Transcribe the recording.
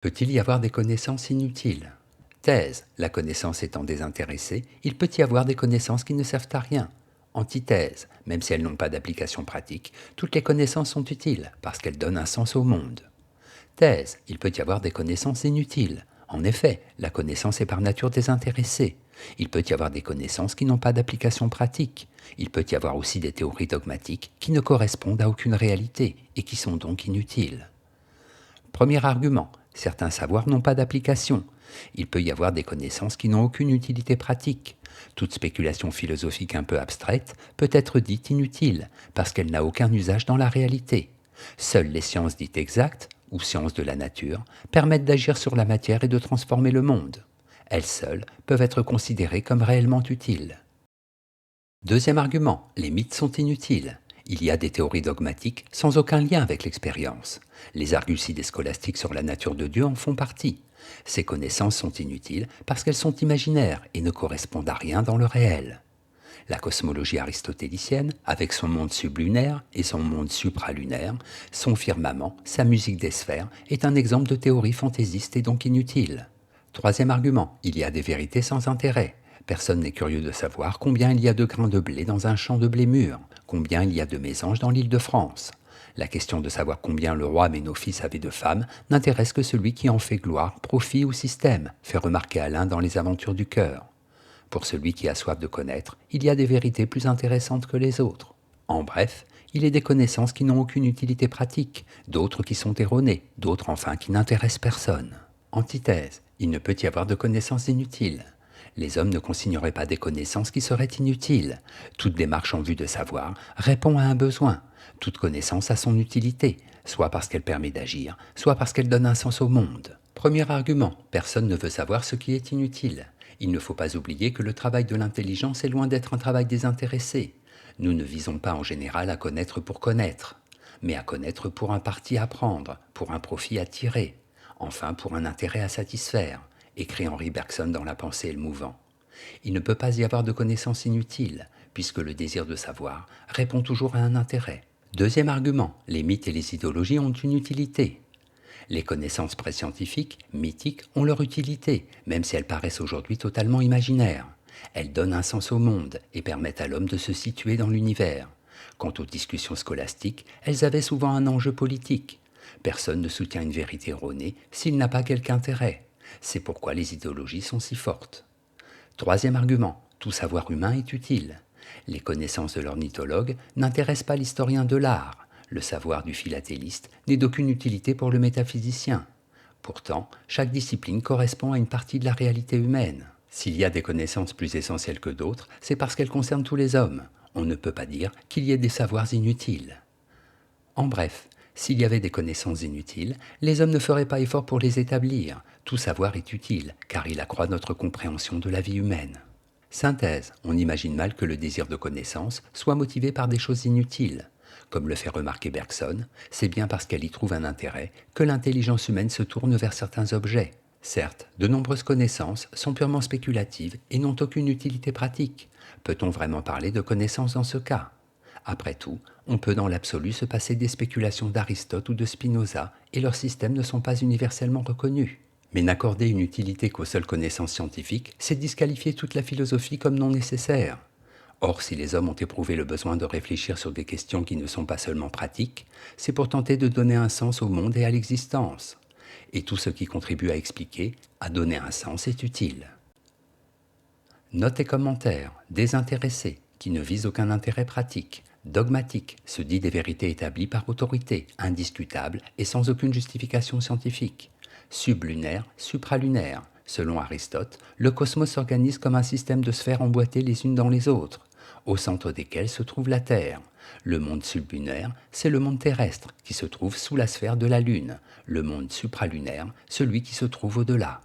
Peut-il y avoir des connaissances inutiles? Thèse. La connaissance étant désintéressée, il peut y avoir des connaissances qui ne servent à rien. Antithèse. Même si elles n'ont pas d'application pratique, toutes les connaissances sont utiles parce qu'elles donnent un sens au monde. Thèse. Il peut y avoir des connaissances inutiles. En effet, la connaissance est par nature désintéressée. Il peut y avoir des connaissances qui n'ont pas d'application pratique. Il peut y avoir aussi des théories dogmatiques qui ne correspondent à aucune réalité et qui sont donc inutiles. Premier argument, certains savoirs n'ont pas d'application. Il peut y avoir des connaissances qui n'ont aucune utilité pratique. Toute spéculation philosophique un peu abstraite peut être dite inutile, parce qu'elle n'a aucun usage dans la réalité. Seules les sciences dites exactes, ou sciences de la nature, permettent d'agir sur la matière et de transformer le monde. Elles seules peuvent être considérées comme réellement utiles. Deuxième argument, les mythes sont inutiles. Il y a des théories dogmatiques sans aucun lien avec l'expérience. Les arguties des scolastiques sur la nature de Dieu en font partie. Ces connaissances sont inutiles parce qu'elles sont imaginaires et ne correspondent à rien dans le réel. La cosmologie aristotélicienne, avec son monde sublunaire et son monde supralunaire, son firmament, sa musique des sphères, est un exemple de théorie fantaisiste et donc inutile. Troisième argument, il y a des vérités sans intérêt. Personne n'est curieux de savoir combien il y a de grains de blé dans un champ de blé mûr, combien il y a de mésanges dans l'île de France. La question de savoir combien le roi Ménophis avait de femmes n'intéresse que celui qui en fait gloire, profit ou système, fait remarquer Alain dans les aventures du cœur. Pour celui qui a soif de connaître, il y a des vérités plus intéressantes que les autres. En bref, il est des connaissances qui n'ont aucune utilité pratique, d'autres qui sont erronées, d'autres enfin qui n'intéressent personne. Antithèse, il ne peut y avoir de connaissances inutiles. Les hommes ne consigneraient pas des connaissances qui seraient inutiles. Toute démarche en vue de savoir répond à un besoin. Toute connaissance a son utilité, soit parce qu'elle permet d'agir, soit parce qu'elle donne un sens au monde. Premier argument, personne ne veut savoir ce qui est inutile. Il ne faut pas oublier que le travail de l'intelligence est loin d'être un travail désintéressé. Nous ne visons pas en général à connaître pour connaître, mais à connaître pour un parti à prendre, pour un profit à tirer, enfin pour un intérêt à satisfaire, écrit Henri Bergson dans La pensée et le mouvant. Il ne peut pas y avoir de connaissances inutiles, puisque le désir de savoir répond toujours à un intérêt. Deuxième argument, les mythes et les idéologies ont une utilité. Les connaissances préscientifiques, mythiques, ont leur utilité, même si elles paraissent aujourd'hui totalement imaginaires. Elles donnent un sens au monde et permettent à l'homme de se situer dans l'univers. Quant aux discussions scolastiques, elles avaient souvent un enjeu politique. Personne ne soutient une vérité erronée s'il n'a pas quelque intérêt. C'est pourquoi les idéologies sont si fortes. Troisième argument, tout savoir humain est utile. Les connaissances de l'ornithologue n'intéressent pas l'historien de l'art. Le savoir du philatéliste n'est d'aucune utilité pour le métaphysicien. Pourtant, chaque discipline correspond à une partie de la réalité humaine. S'il y a des connaissances plus essentielles que d'autres, c'est parce qu'elles concernent tous les hommes. On ne peut pas dire qu'il y ait des savoirs inutiles. En bref, s'il y avait des connaissances inutiles, les hommes ne feraient pas effort pour les établir. Tout savoir est utile, car il accroît notre compréhension de la vie humaine. Synthèse, on imagine mal que le désir de connaissance soit motivé par des choses inutiles. Comme le fait remarquer Bergson, c'est bien parce qu'elle y trouve un intérêt que l'intelligence humaine se tourne vers certains objets. Certes, de nombreuses connaissances sont purement spéculatives et n'ont aucune utilité pratique. Peut-on vraiment parler de connaissance dans ce cas ? Après tout, on peut dans l'absolu se passer des spéculations d'Aristote ou de Spinoza et leurs systèmes ne sont pas universellement reconnus. Mais n'accorder une utilité qu'aux seules connaissances scientifiques, c'est disqualifier toute la philosophie comme non nécessaire. Or, si les hommes ont éprouvé le besoin de réfléchir sur des questions qui ne sont pas seulement pratiques, c'est pour tenter de donner un sens au monde et à l'existence. Et tout ce qui contribue à expliquer, à donner un sens est utile. Notes et commentaires, désintéressés, qui ne visent aucun intérêt pratique. Dogmatique, se dit des vérités établies par autorité, indiscutables et sans aucune justification scientifique. Sublunaire, supralunaire. Selon Aristote, le cosmos s'organise comme un système de sphères emboîtées les unes dans les autres, au centre desquelles se trouve la Terre. Le monde sublunaire, c'est le monde terrestre, qui se trouve sous la sphère de la Lune. Le monde supralunaire, celui qui se trouve au-delà.